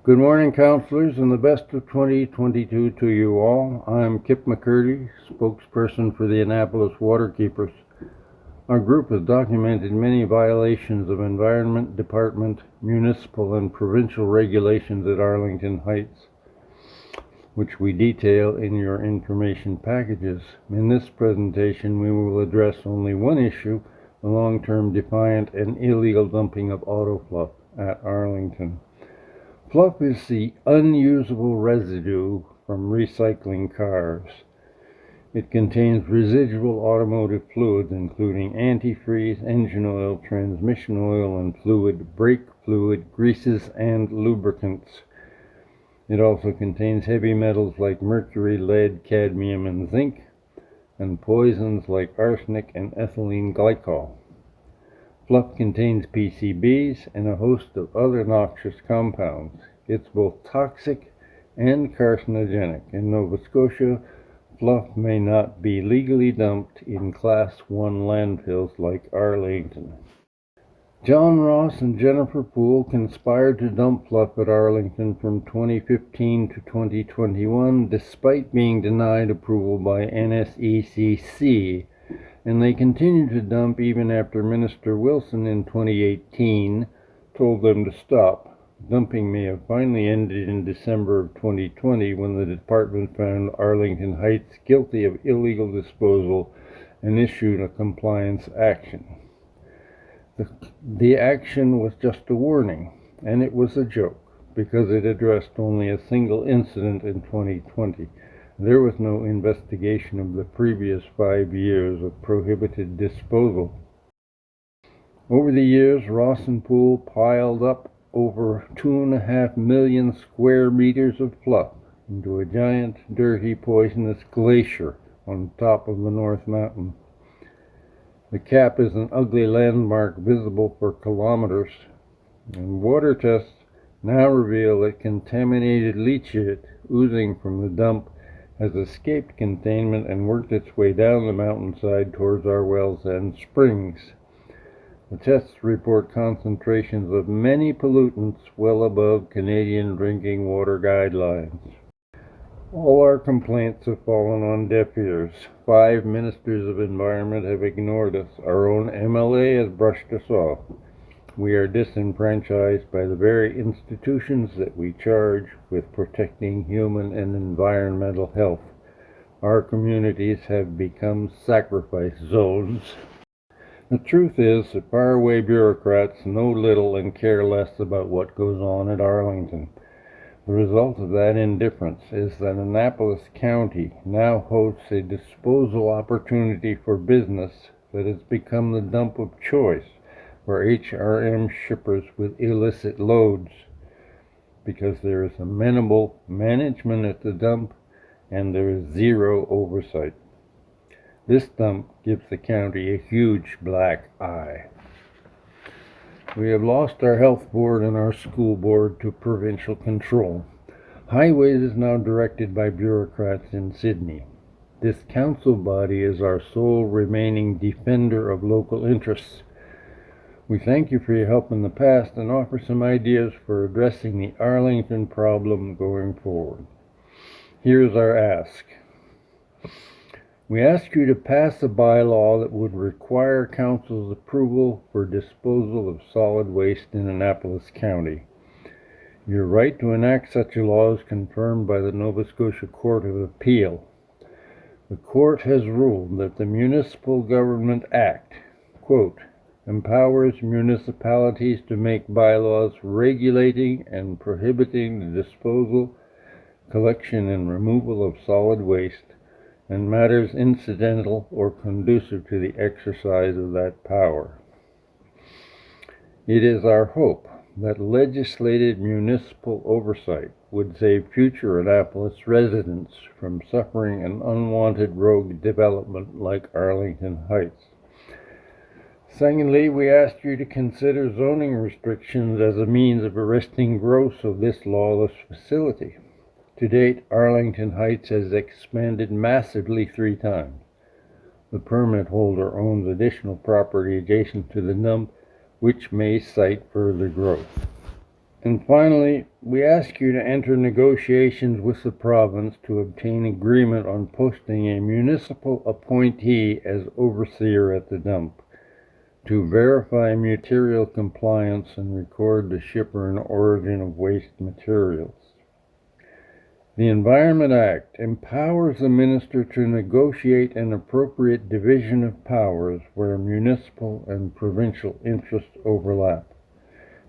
Good morning, Councillors, and the best of 2022 to you all. I'm Kip McCurdy, spokesperson for the Annapolis Waterkeepers. Our group has documented many violations of Environment Department, municipal, and provincial regulations at Arlington Heights, which we detail in your information packages. In this presentation, we will address only one issue, the long-term defiant and illegal dumping of auto fluff at Arlington. Fluff is the unusable residue from recycling cars. It contains residual automotive fluids, including antifreeze, engine oil, transmission oil and fluid, brake fluid, greases, and lubricants. It also contains heavy metals like mercury, lead, cadmium, and zinc, and poisons like arsenic and ethylene glycol. Fluff contains PCBs and a host of other noxious compounds. It's both toxic and carcinogenic. In Nova Scotia, fluff may not be legally dumped in Class 1 landfills like Arlington. John Ross and Jennifer Poole conspired to dump fluff at Arlington from 2015 to 2021, despite being denied approval by NSECC. And they continued to dump even after Minister Wilson in 2018 told them to stop. Dumping may have finally ended in December of 2020 when the department found Arlington Heights guilty of illegal disposal and issued a compliance action. The action was just a warning, and it was a joke because it addressed only a single incident in 2020. There was no investigation of the previous 5 years of prohibited disposal. Over the years, Ross and Poole piled up over 2.5 million square meters of fluff into a giant, dirty, poisonous glacier on top of the North Mountain. The cap is an ugly landmark visible for kilometers, and water tests now reveal that contaminated leachate oozing from the dump has escaped containment and worked its way down the mountainside towards our wells and springs. The tests report concentrations of many pollutants well above Canadian drinking water guidelines. All our complaints have fallen on deaf ears. 5 ministers of environment have ignored us. Our own MLA has brushed us off. We are disenfranchised by the very institutions that we charge with protecting human and environmental health. Our communities have become sacrifice zones. The truth is that faraway bureaucrats know little and care less about what goes on at Arlington. The result of that indifference is that Annapolis County now hosts a disposal opportunity for business that has become the dump of choice for HRM shippers with illicit loads, because there is amenable management at the dump and there is zero oversight. This dump gives the county a huge black eye. We have lost our health board and our school board to provincial control. Highways is now directed by bureaucrats in Sydney. This council body is our sole remaining defender of local interests. We thank you for your help in the past and offer some ideas for addressing the Arlington problem going forward. Here's our ask. We ask you to pass a bylaw that would require council's approval for disposal of solid waste in Annapolis County. Your right to enact such a law is confirmed by the Nova Scotia Court of Appeal. The court has ruled that the Municipal Government Act, quote, empowers municipalities to make bylaws regulating and prohibiting the disposal, collection, and removal of solid waste and matters incidental or conducive to the exercise of that power. It is our hope that legislated municipal oversight would save future Annapolis residents from suffering an unwanted rogue development like Arlington Heights. Secondly, we ask you to consider zoning restrictions as a means of arresting growth of this lawless facility. To date, Arlington Heights has expanded massively 3 times. The permit holder owns additional property adjacent to the dump, which may cite further growth. And finally, we ask you to enter negotiations with the province to obtain agreement on posting a municipal appointee as overseer at the dump, to verify material compliance and record the shipper and origin of waste materials. The Environment Act empowers the minister to negotiate an appropriate division of powers where municipal and provincial interests overlap.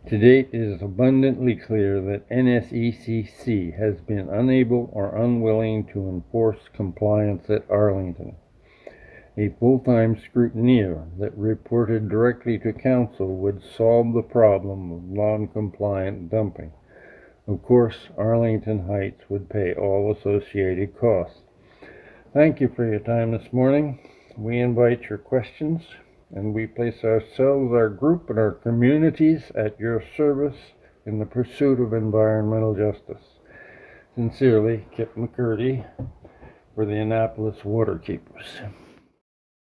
To date, it is abundantly clear that NSECC has been unable or unwilling to enforce compliance at Arlington. A full-time scrutineer that reported directly to council would solve the problem of non-compliant dumping. Of course, Arlington Heights would pay all associated costs. Thank you for your time this morning. We invite your questions, and we place ourselves, our group, and our communities at your service in the pursuit of environmental justice. Sincerely, Kip McCurdy for the Annapolis Waterkeepers.